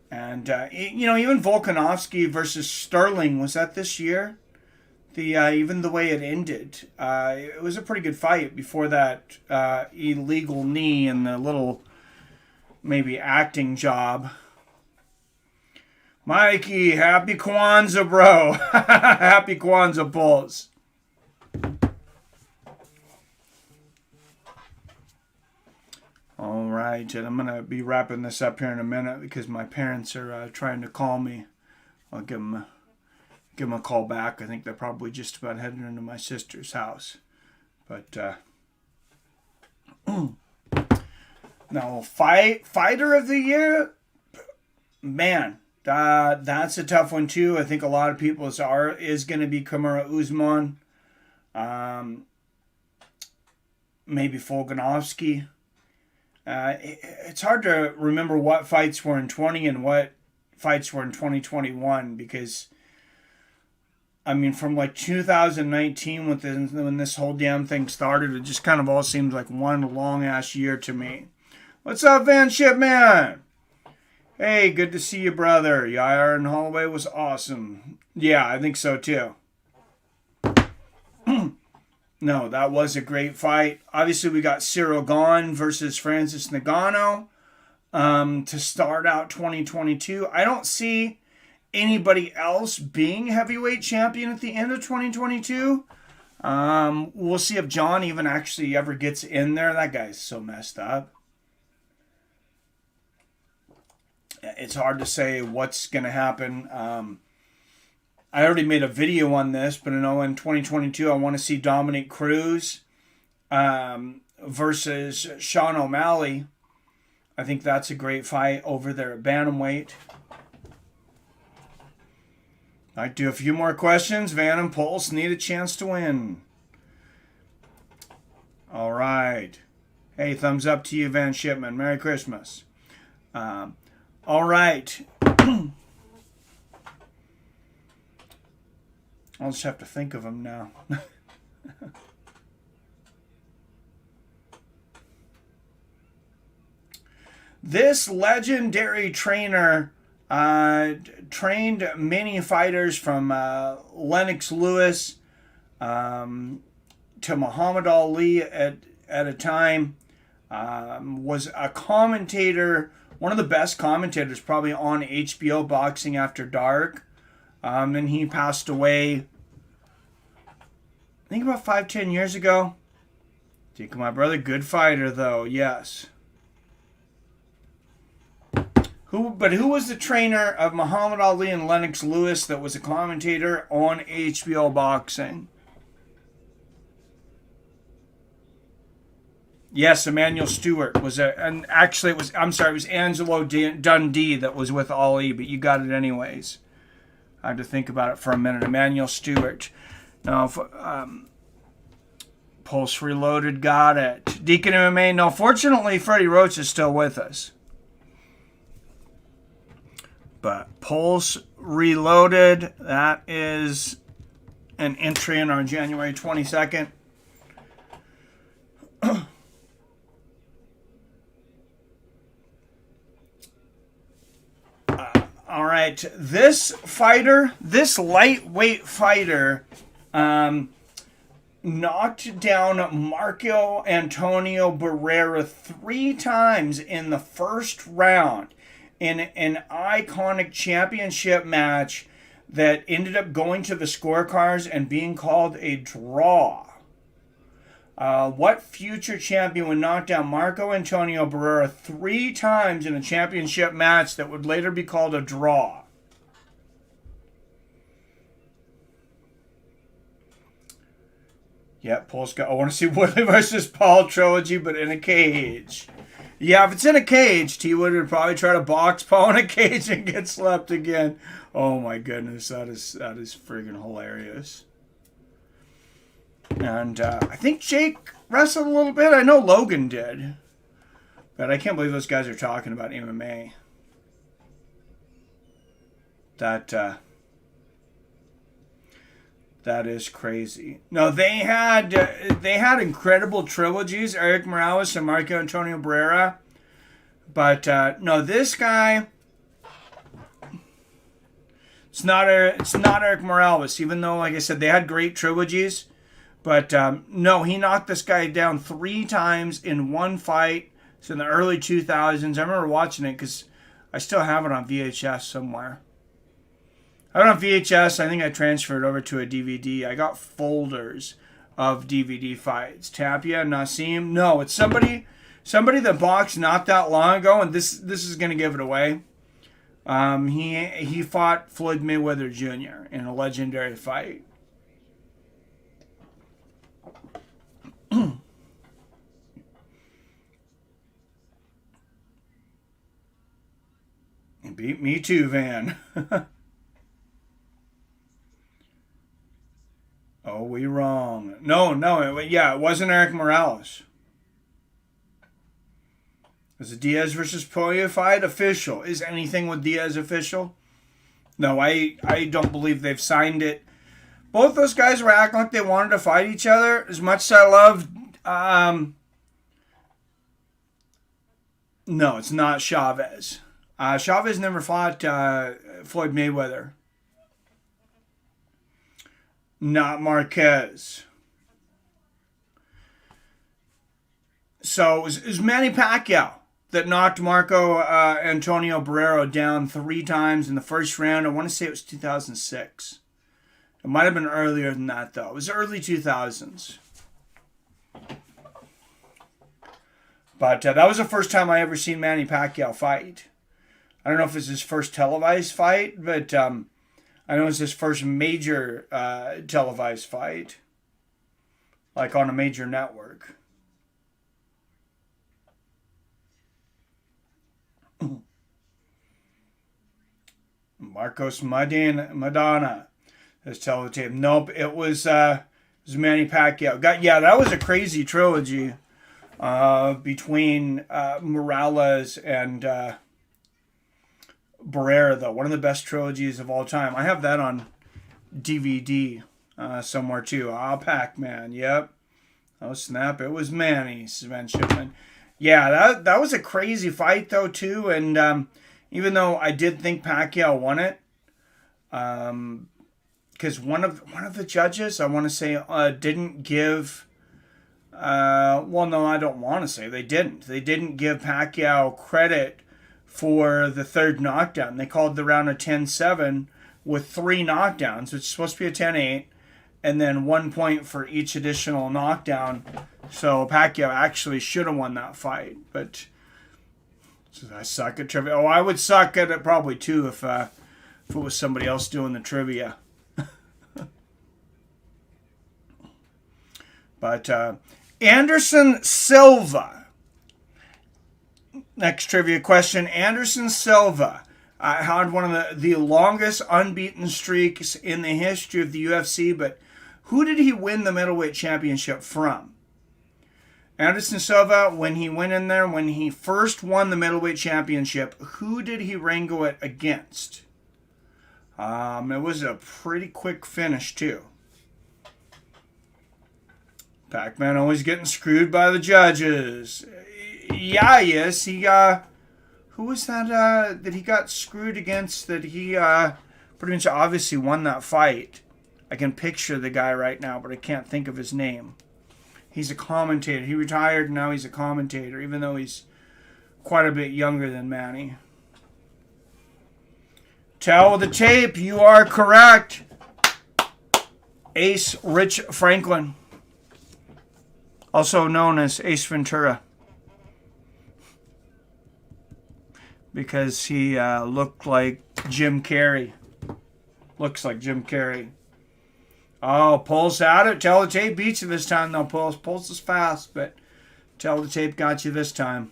And even Volkanovski versus Sterling, was that this year? Even the way it ended, it was a pretty good fight before that illegal knee and the little maybe acting job. Mikey, happy Kwanzaa, bro. Happy Kwanzaa, Bulls. All right, and I'm going to be wrapping this up here in a minute because my parents are trying to call me. I'll give them a call back. I think they're probably just about heading into my sister's house. But now, fighter of the year, man, that's a tough one too. I think a lot of people is going to be Kamaru Usman, maybe Volkanovski. It's hard to remember what fights were in 20 and what fights were in 2021 because, I mean, from like 2019 when this whole damn thing started, it just kind of all seemed like one long-ass year to me. What's up, Van Shipman? Hey, good to see you, brother. Yair and Holloway was awesome. Yeah, I think so, too. No, that was a great fight. Obviously, we got Cyril Gane versus Francis Ngannou to start out 2022. I don't see anybody else being heavyweight champion at the end of 2022. We'll see if John even actually ever gets in there. That guy's so messed up. It's hard to say what's going to happen. I already made a video on this, but I know in 2022 I want to see Dominic Cruz versus Sean O'Malley. I think that's a great fight over there at bantamweight. I do a few more questions. Van and Pulse need a chance to win. All right. Hey, thumbs up to you, Van Shipman. Merry Christmas. All right. I'll just have to think of them now. This legendary trainer trained many fighters from Lennox Lewis to Muhammad Ali at a time. Was a commentator, one of the best commentators probably on HBO Boxing After Dark. And he passed away, I think about 5-10 years ago. Take my brother, good fighter though, yes. Who was the trainer of Muhammad Ali and Lennox Lewis that was a commentator on HBO Boxing? Yes, Emmanuel Stewart was and actually it was Angelo Dundee that was with Ali, but you got it anyways. I had to think about it for a minute. Emmanuel Stewart. No, Pulse Reloaded got it. Deacon MMA. No, fortunately, Freddie Roach is still with us. But Pulse Reloaded, that is an entry in our January 22nd. All right, this lightweight fighter, knocked down Marco Antonio Barrera 3 times in the first round. in an iconic championship match that ended up going to the scorecards and being called a draw. What future champion would knock down Marco Antonio Barrera 3 times in a championship match that would later be called a draw? Yeah, Polska. I want to see Woodley versus Paul Trilogy, but in a cage. Yeah, if it's in a cage, T Wood would probably try to box Paul in a cage and get slapped again. Oh my goodness, that is friggin' hilarious. And I think Jake wrestled a little bit. I know Logan did. But I can't believe those guys are talking about MMA. That is crazy. No, they had incredible trilogies, Eric Morales and Marco Antonio Barrera. But no, this guy, it's not Eric Morales, even though, like I said, they had great trilogies. But no, he knocked this guy down 3 times in one fight. It's in the early 2000s. I remember watching it because I still have it on VHS somewhere. I don't have VHS. I think I transferred over to a DVD. I got folders of DVD fights. Tapia, Nassim. No, it's somebody that boxed not that long ago, and this is going to give it away. He fought Floyd Mayweather Jr. in a legendary fight. He beat me too, Van. Oh, we wrong. No, it wasn't Eric Morales. Was it Diaz versus Poirier fight official? Is anything with Diaz official? No, I don't believe they've signed it. Both those guys were acting like they wanted to fight each other. As much as I love... no, it's not Chavez. Chavez never fought Floyd Mayweather. Not Marquez. So it was Manny Pacquiao that knocked Marco Antonio Barrera down 3 times in the first round. I want to say it was 2006. It might have been earlier than that, though. It was early 2000s. But that was the first time I ever seen Manny Pacquiao fight. I don't know if it's his first televised fight, but I know it's his first major televised fight. Like on a major network. Marcos Madonna has teletape. Nope, it was Manny Pacquiao. That was a crazy trilogy between Morales and Barrera, though. One of the best trilogies of all time. I have that on DVD somewhere too. Pac-Man, yep. Oh snap, it was Manny, Sven Shipman. Yeah, that was a crazy fight though too, and even though I did think Pacquiao won it, because one of the judges, I want to say, didn't give. Well, no, I don't want to say they didn't. They didn't give Pacquiao credit for the 3rd knockdown. They called the round a 10-7 with 3 knockdowns, which is supposed to be a 10-8, and then 1 point for each additional knockdown. So Pacquiao actually should have won that fight, but I suck at trivia. Oh, I would suck at it probably too if it was somebody else doing the trivia. But Anderson Silva. Next trivia question. Anderson Silva had one of the longest unbeaten streaks in the history of the UFC, but who did he win the middleweight championship from? Anderson Silva, when he went in there, when he first won the middleweight championship, who did he wrangle it against? It was a pretty quick finish, too. Pac-Man always getting screwed by the judges. Yeah, yes. Who was that that he got screwed against that he pretty much obviously won that fight? I can picture the guy right now, but I can't think of his name. He's a commentator. He retired and now he's a commentator, even though he's quite a bit younger than Manny. Tell the tape, you are correct. Ace Rich Franklin, also known as Ace Ventura, because he looked like Jim Carrey. Looks like Jim Carrey. Oh, Pulse had it. Tell the tape beats you this time, though, Pulse. Pulse is fast, but Tell the tape got you this time.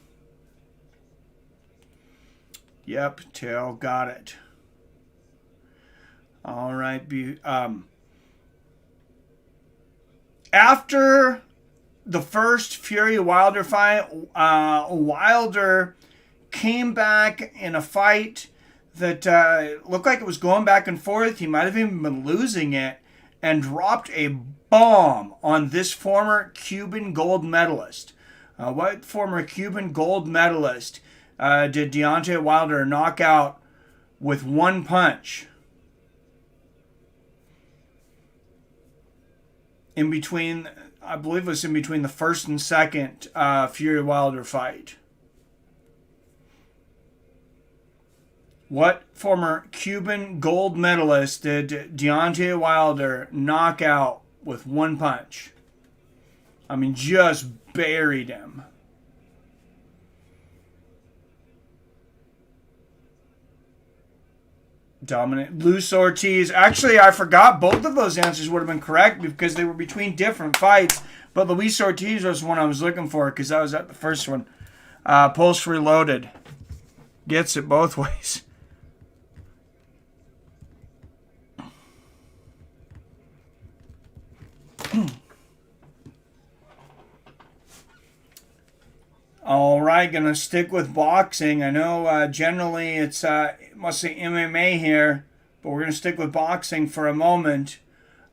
Yep, Tell got it. All right. After the first Fury Wilder fight, Wilder came back in a fight that looked like it was going back and forth. He might have even been losing it, and dropped a bomb on this former Cuban gold medalist. What former Cuban gold medalist did Deontay Wilder knock out with one punch? In between, I believe it was in between the first and second Fury Wilder fight. What former Cuban gold medalist did Deontay Wilder knock out with one punch? I mean, just buried him. Dominant. Luis Ortiz. Actually, I forgot. Both of those answers would have been correct because they were between different fights. But Luis Ortiz was the one I was looking for because I was at the first one. Pulse Reloaded. Gets it both ways. All right, gonna stick with boxing. I know generally it's mostly MMA here, but we're gonna stick with boxing for a moment.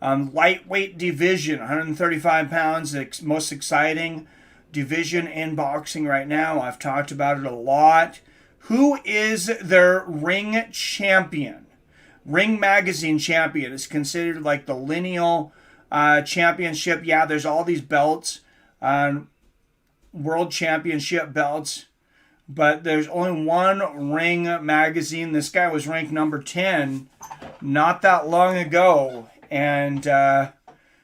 Lightweight division, 135 pounds, the most exciting division in boxing right now. I've talked about it a lot. Who is their ring champion? Ring Magazine champion is considered like the lineal championship. Yeah, there's all these belts. World Championship belts, but there's only one Ring Magazine. This guy was ranked number 10 not that long ago and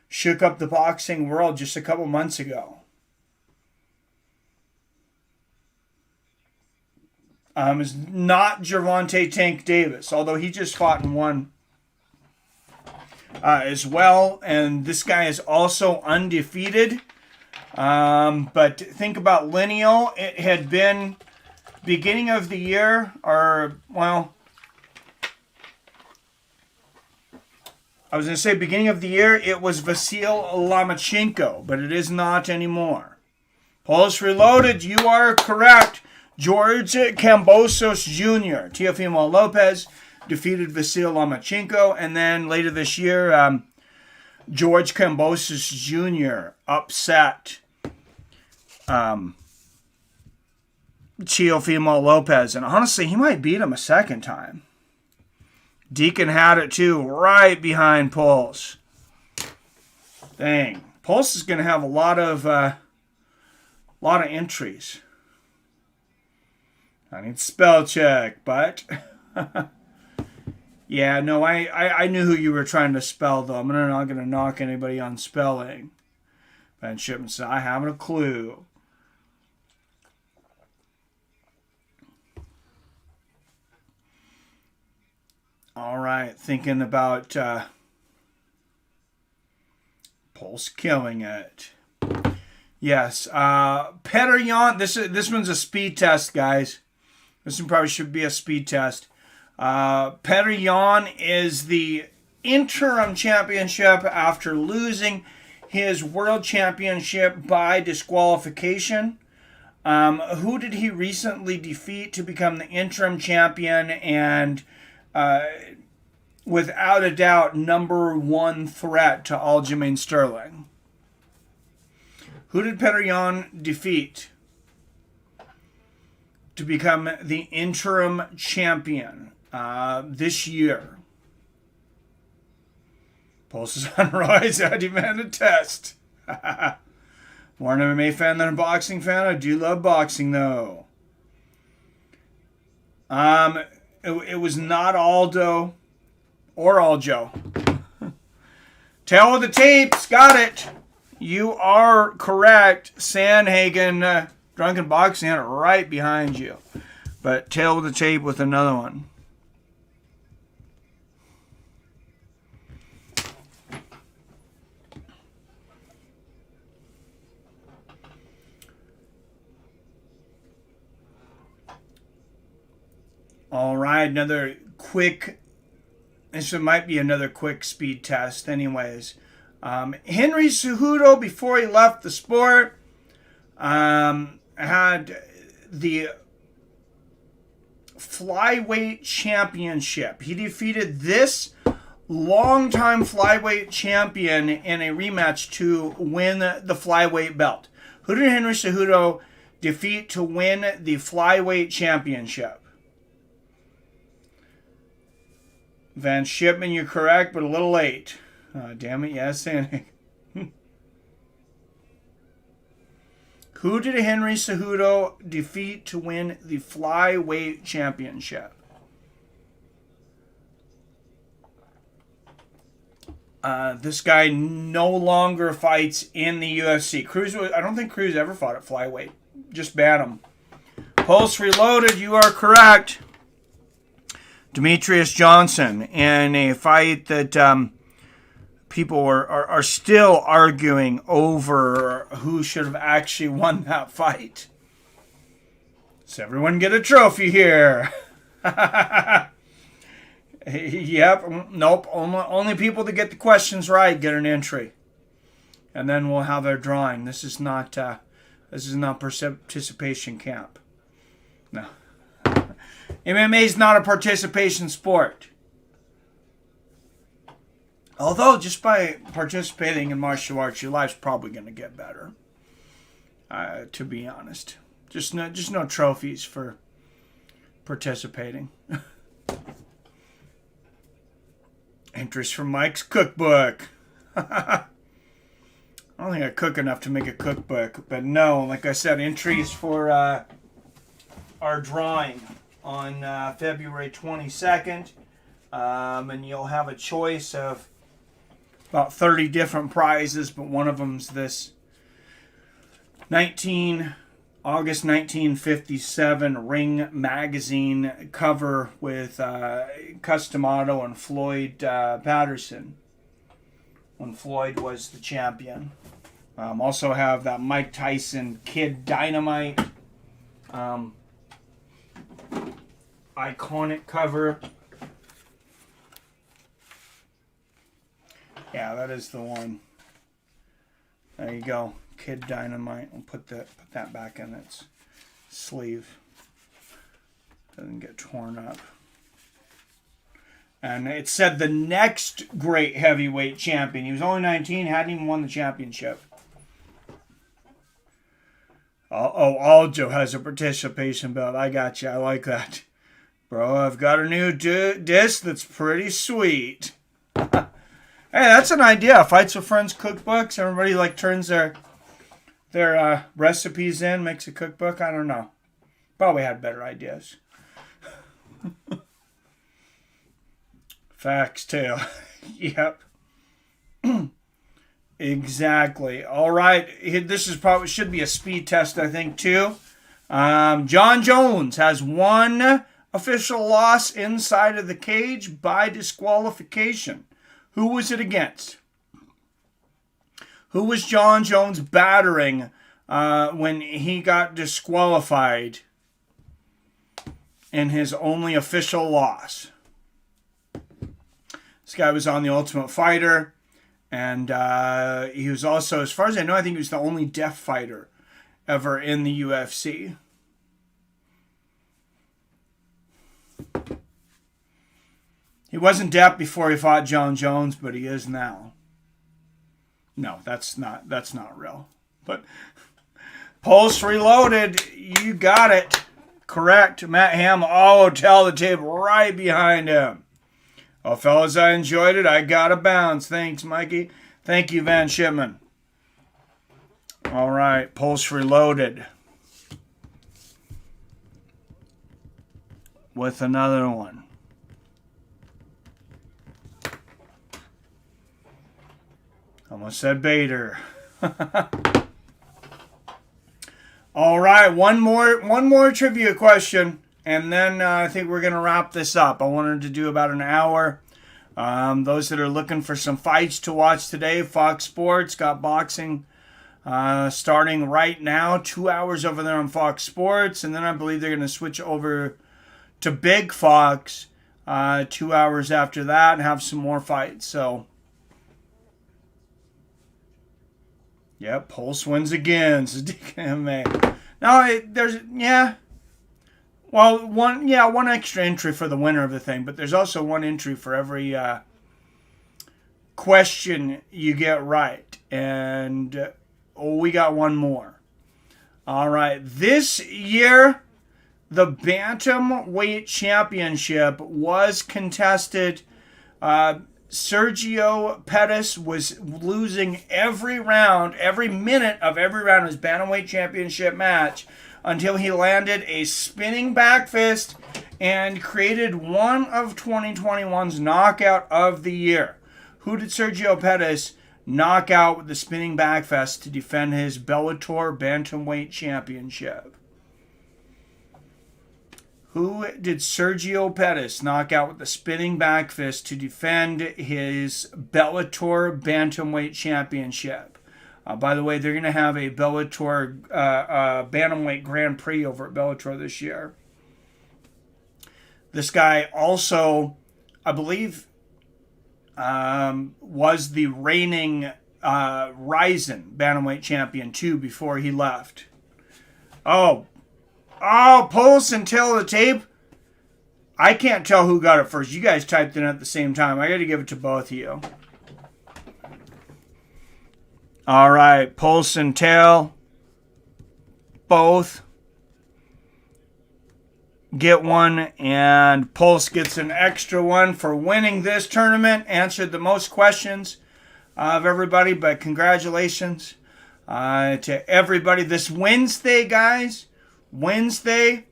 shook up the boxing world just a couple months ago. It's not Gervonta Tank Davis, although he just fought and won as well, and this guy is also undefeated. But think about lineal. It had been beginning of the year, or, well, I was going to say beginning of the year, it was Vasyl Lomachenko, but it is not anymore. Pulse Reloaded, you are correct. George Kambosos Jr., Teofimo Lopez defeated Vasyl Lomachenko, and then later this year, George Kambosos Jr. upset Teofimo Lopez. And honestly, he might beat him a second time. Deacon had it too, right behind Pulse. Dang. Pulse is going to have a lot of entries. I need spell check, but... Yeah, no, I knew who you were trying to spell, though. I'm not going to knock anybody on spelling. Ben Shipman said, I haven't a clue. All right, thinking about Pulse killing it. Yes, Pedron. This one's a speed test, guys. This one probably should be a speed test. Pedron is the interim championship after losing his world championship by disqualification. Who did he recently defeat to become the interim champion and without a doubt number one threat to Aljamain Sterling? Who did Pedron defeat to become the interim champion this year? Pulse is on rise. I demand a test. More an MMA fan than a boxing fan. I do love boxing, though. It was not Aldo or Aljo. Tail of the tapes. Got it. You are correct. Sandhagen, Drunken Boxing, right behind you. But tail of the tape with another one. All right, another quick. This might be another quick speed test, anyways. Henry Cejudo, before he left the sport, had the Flyweight Championship. He defeated this longtime Flyweight champion in a rematch to win the Flyweight belt. Who did Henry Cejudo defeat to win the Flyweight Championship? Van Shipman, you're correct, but a little late. Damn it, yes, Sandhagen. Who did Henry Cejudo defeat to win the Flyweight Championship? This guy no longer fights in the UFC. I don't think Cruz ever fought at Flyweight. Just ban him. Pulse Reloaded, you are correct. Demetrius Johnson in a fight that people are still arguing over who should have actually won that fight. Does everyone get a trophy here? Yep. Nope. Only people that get the questions right get an entry, and then we'll have our drawing. This is not participation camp. No. MMA is not a participation sport. Although, just by participating in martial arts, your life's probably going to get better. To be honest. Just no trophies for participating. Interest from Mike's cookbook. I don't think I cook enough to make a cookbook. But no, like I said, entries for our drawing on February 22nd. And you'll have a choice of about 30 different prizes, but one of them's this August 1957 Ring magazine cover with Custom Auto and Floyd Patterson when Floyd was the champion. Also have that Mike Tyson Kid Dynamite iconic cover. Yeah, that is the one. There you go. Kid Dynamite. We'll put that back in its sleeve. Doesn't get torn up. And it said the next great heavyweight champion. He was only 19, hadn't even won the championship. Oh, Aljo has a participation belt. I got you. I like that. Bro, I've got a new disc that's pretty sweet. Hey, that's an idea. Fights with Friends cookbooks. Everybody turns their recipes in, makes a cookbook. I don't know. Probably had better ideas. Facts too. Yep. Exactly. All right. This should be a speed test, I think, too. John Jones has one official loss inside of the cage by disqualification. Who was it against? Who was John Jones battering when he got disqualified in his only official loss? This guy was on The Ultimate Fighter, and he was also, as far as I know, I think he was the only deaf fighter ever in the UFC. He wasn't deaf before he fought John Jones, but he is now. No, that's not real. But Pulse Reloaded, you got it. Correct. Matt Ham, tell the tape right behind him. Oh, fellas, I enjoyed it. I got a bounce. Thanks, Mikey. Thank you, Van Shipman. All right, Pulse Reloaded. with another one. Almost said Bader. All right, one more trivia question, and then I think we're going to wrap this up. I wanted to do about an hour. Those that are looking for some fights to watch today, Fox Sports got boxing starting right now, 2 hours over there on Fox Sports, and then I believe they're going to switch over to Big Fox 2 hours after that and have some more fights. So, yep, Pulse wins again. So DKMA. Now one extra entry for the winner of the thing, but there's also one entry for every question you get right, and we got one more. All right, this year the Bantamweight Championship was contested. Sergio Pettis was losing every round, every minute of every round of his Bantamweight Championship match until he landed a spinning back fist and created one of 2021's knockout of the year. Who did Sergio Pettis knock out with the spinning back fist to defend his Bellator Bantamweight Championship? Who did Sergio Pettis knock out with the spinning back fist to defend his Bellator Bantamweight Championship? By the way, they're going to have a Bellator Bantamweight Grand Prix over at Bellator this year. This guy also, I believe, was the reigning Ryzen Bantamweight Champion too before he left. Oh, Pulse and Tail of the Tape. I can't tell who got it first. You guys typed in at the same time. I got to give it to both of you. All right, Pulse and Tail. Both get one, and Pulse gets an extra one for winning this tournament. Answered the most questions of everybody, but congratulations to everybody. This Wednesday, guys. Wednesday,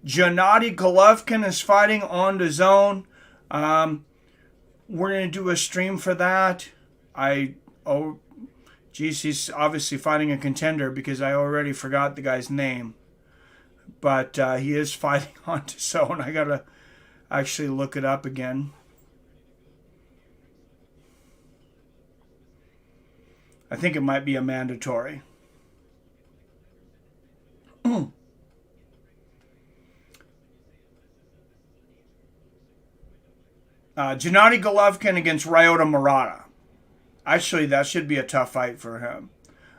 Gennady Golovkin is fighting on DAZN. We're going to do a stream for that. He's obviously fighting a contender because I already forgot the guy's name. But he is fighting on DAZN. I got to actually look it up again. I think it might be a mandatory. Gennady Golovkin against Ryota Murata. Actually, that should be a tough fight for him.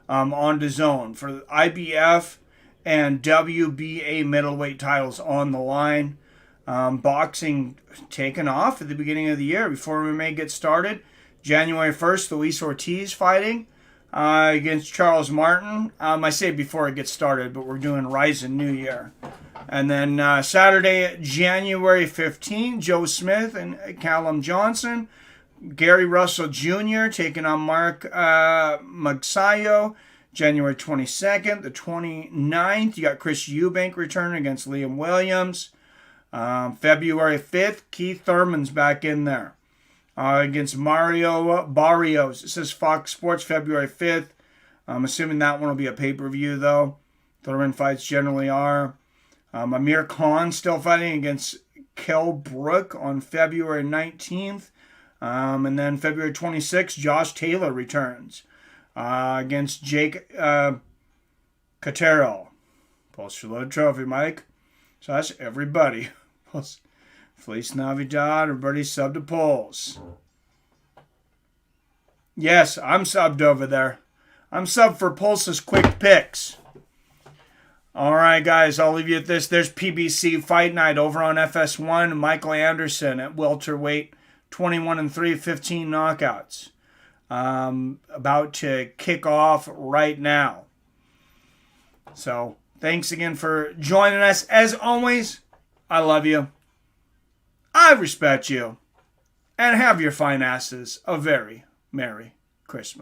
On DAZN for the IBF and WBA middleweight titles on the line. Boxing taken off at the beginning of the year before MMA gets started. January 1st, Luis Ortiz fighting against Charles Martin. I say before it gets started, but we're doing Ryzen New Year. And then Saturday, January 15th, Joe Smith and Callum Johnson. Gary Russell Jr. taking on Mark Magsayo. January 22nd, the 29th, you got Chris Eubank returning against Liam Williams. February 5th, Keith Thurman's back in there against Mario Barrios. It says Fox Sports February 5th. I'm assuming that one will be a pay-per-view, though. Thurman fights generally are. Amir Khan still fighting against Kell Brook on February 19th. And then February 26th, Josh Taylor returns against Jake Catero. Pulse Reload Trophy, Mike. So that's everybody. Feliz Navidad. Everybody sub to Pulse. Yes, I'm subbed over there. I'm subbed for Pulse's quick picks. All right, guys, I'll leave you at this. There's PBC Fight Night over on FS1. Michael Anderson at welterweight, 21-3, 15 knockouts. About to kick off right now. So, thanks again for joining us. As always, I love you. I respect you. And have your fine asses a very Merry Christmas.